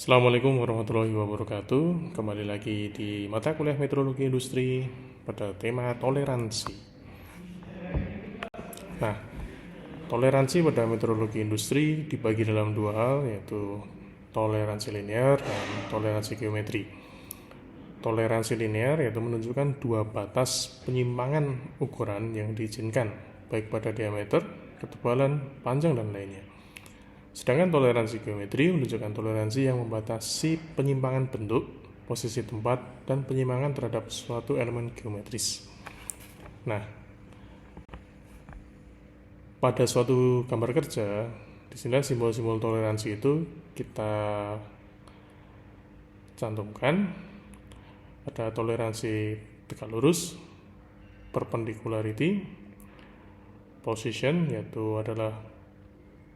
Assalamualaikum warahmatullahi wabarakatuh. Kembali lagi di mata kuliah Metrologi Industri pada tema toleransi. Nah, toleransi pada metrologi industri dibagi dalam dua hal, yaitu toleransi linear dan toleransi geometri. Toleransi linear yaitu menunjukkan dua batas penyimpangan ukuran yang diizinkan, baik pada diameter, ketebalan, panjang, dan lainnya. Sedangkan toleransi geometri menunjukkan toleransi yang membatasi penyimpangan bentuk, posisi tempat, dan penyimpangan terhadap suatu elemen geometris. Nah, pada suatu gambar kerja, di sini simbol-simbol toleransi itu kita cantumkan. Ada toleransi tegak lurus, perpendicularity, position, yaitu adalah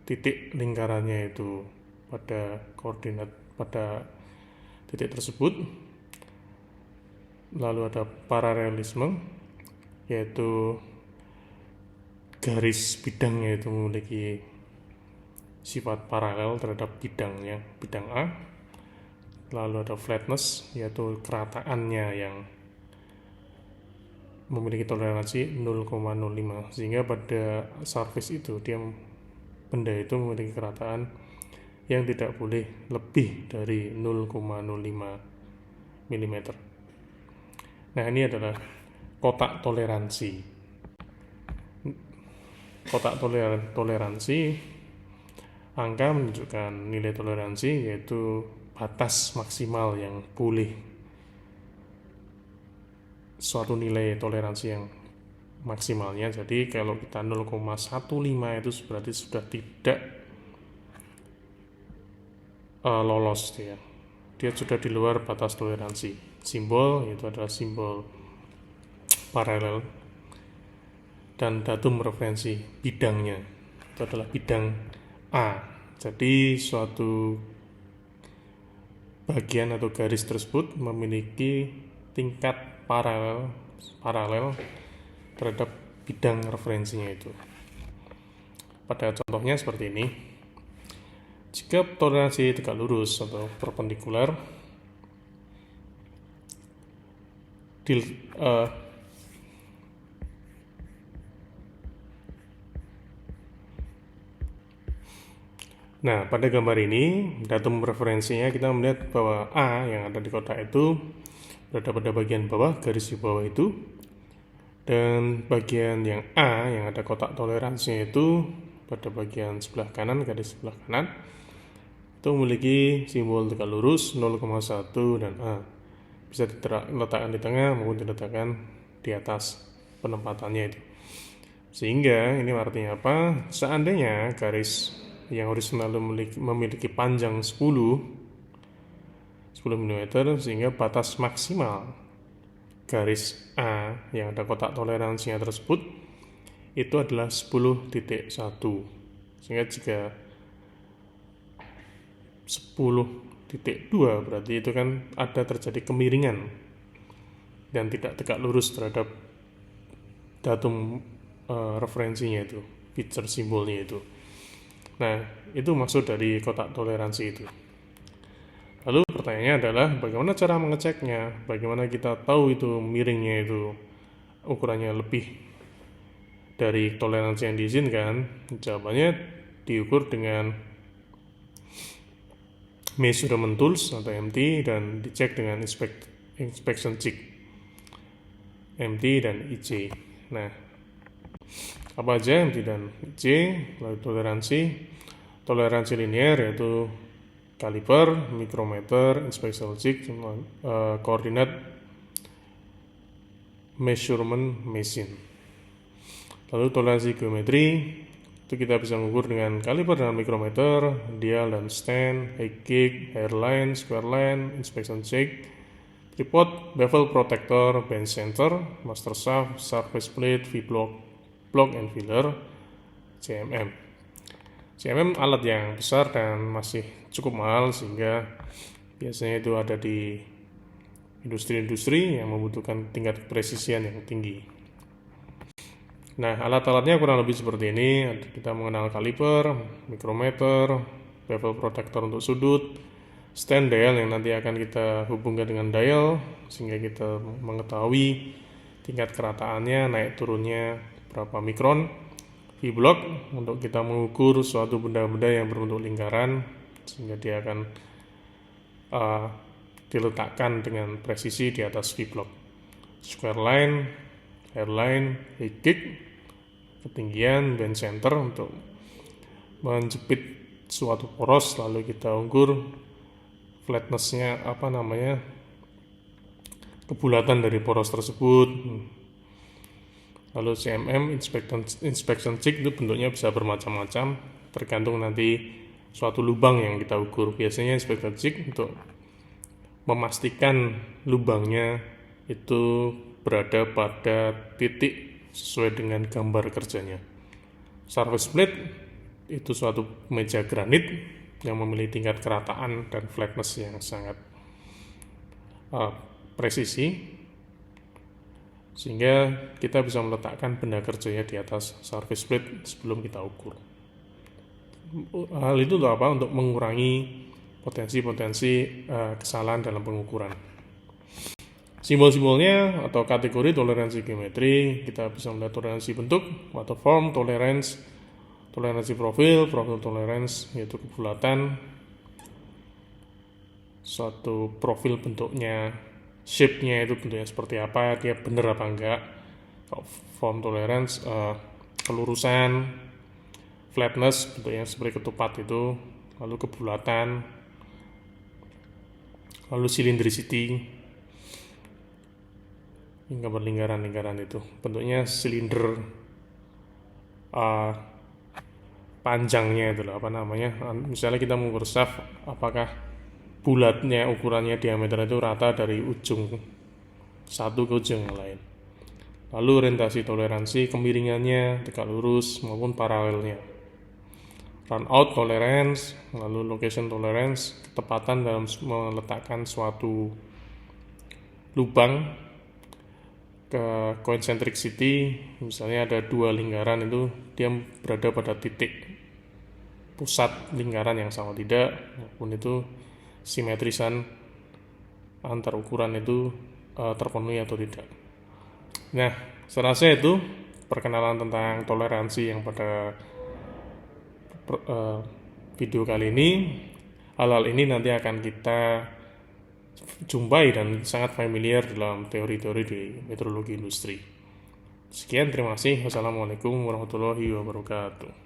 titik lingkarannya itu pada koordinat pada titik tersebut. Lalu ada paralelisme, yaitu garis bidangnya itu memiliki sifat paralel terhadap bidangnya, bidang A. Lalu ada flatness, yaitu kerataannya yang memiliki toleransi 0,05, sehingga pada surface itu benda itu memiliki kerataan yang tidak boleh lebih dari 0,05 mm. Nah, ini adalah kotak toleransi. Kotak toleransi, angka menunjukkan nilai toleransi, yaitu batas maksimal yang boleh, suatu nilai toleransi yang maksimalnya. Jadi kalau kita 0,15 itu berarti sudah tidak lolos dia sudah di luar batas toleransi. Simbol itu adalah simbol paralel, dan datum referensi bidangnya itu adalah bidang A. Jadi suatu bagian atau garis tersebut memiliki tingkat paralel terhadap bidang referensinya itu. Pada contohnya seperti ini. Jika toleransi tegak lurus atau perpendikular Nah, pada gambar ini, datum referensinya kita melihat bahwa A yang ada di kotak itu berada pada bagian bawah, garis di bawah itu, dan bagian yang A yang ada kotak toleransinya itu pada bagian sebelah kanan, garis sebelah kanan, itu memiliki simbol tegak lurus 0,1 dan A. Bisa diletakkan di tengah maupun diletakkan di atas penempatannya itu. Sehingga ini artinya apa? Seandainya garis yang horizontal memiliki panjang 10 mm, sehingga batas maksimal garis A yang ada kotak toleransinya tersebut itu adalah 10.1. Sehingga jika 10.2 berarti itu kan ada terjadi kemiringan dan tidak tegak lurus terhadap datum referensinya itu, feature simbolnya itu. Nah, itu maksud dari kotak toleransi itu. Lalu pertanyaannya adalah bagaimana cara mengeceknya? Bagaimana kita tahu itu miringnya itu ukurannya lebih dari toleransi yang diizinkan? Jawabannya diukur dengan measurement tools atau MT dan dicek dengan inspection check MT dan IC. Nah, apa aja MT dan IC? Lalu toleransi linear yaitu kaliper, mikrometer, inspection check, koordinat, measurement machine. Lalu toleransi geometri itu kita bisa mengukur dengan kaliper dan mikrometer, dial dan stand, height gauge, hairline, square line, inspection check, tripod, bevel protector, bench center, master shaft, surface plate, V-block and filler, CMM. CMM alat yang besar dan masih cukup mahal, sehingga biasanya itu ada di industri-industri yang membutuhkan tingkat kepresisian yang tinggi. Nah, alat-alatnya kurang lebih seperti ini. Kita mengenal kaliper, mikrometer, bevel protector untuk sudut, stand dial yang nanti akan kita hubungkan dengan dial sehingga kita mengetahui tingkat kerataannya, naik turunnya berapa mikron. V-block untuk kita mengukur suatu benda-benda yang berbentuk lingkaran sehingga dia akan diletakkan dengan presisi di atas V-block. Square line, hairline, high kick, ketinggian, band center untuk menjepit suatu poros, lalu kita ukur flatness-nya kebulatan dari poros tersebut. Lalu CMM inspection check itu bentuknya bisa bermacam-macam tergantung nanti suatu lubang yang kita ukur. Biasanya inspection check untuk memastikan lubangnya itu berada pada titik sesuai dengan gambar kerjanya. Surface plate itu suatu meja granit yang memiliki tingkat kerataan dan flatness yang sangat presisi, sehingga kita bisa meletakkan benda kerjanya di atas surface plate sebelum kita ukur. Hal itu untuk apa? Untuk mengurangi potensi-potensi kesalahan dalam pengukuran. Simbol-simbolnya atau kategori toleransi geometri, kita bisa melihat toleransi bentuk atau form tolerance, toleransi profil tolerance yaitu kebulatan, suatu profil bentuknya, shape-nya itu bentuknya seperti apa, dia benar apa enggak. Form tolerance, kelurusan, flatness bentuknya seperti ketupat itu, lalu kebulatan, lalu cylindricity, gambar lingkaran-lingkaran itu bentuknya silinder, panjangnya itu misalnya kita mengukur shaft, apakah bulatnya ukurannya diameter itu rata dari ujung satu ke ujung yang lain. Lalu orientasi toleransi, kemiringannya tegak lurus maupun paralelnya. Run out tolerance, lalu location tolerance, ketepatan dalam meletakkan suatu lubang ke concentricity, misalnya ada dua lingkaran itu dia berada pada titik pusat lingkaran yang sama tidak, maupun itu simetrisan antar ukuran itu terpenuhi atau tidak. Nah, saya rasa itu perkenalan tentang toleransi yang pada video kali ini. Hal-hal ini nanti akan kita jumpai dan sangat familiar dalam teori-teori di metrologi industri. Sekian, terima kasih. Wassalamualaikum warahmatullahi wabarakatuh.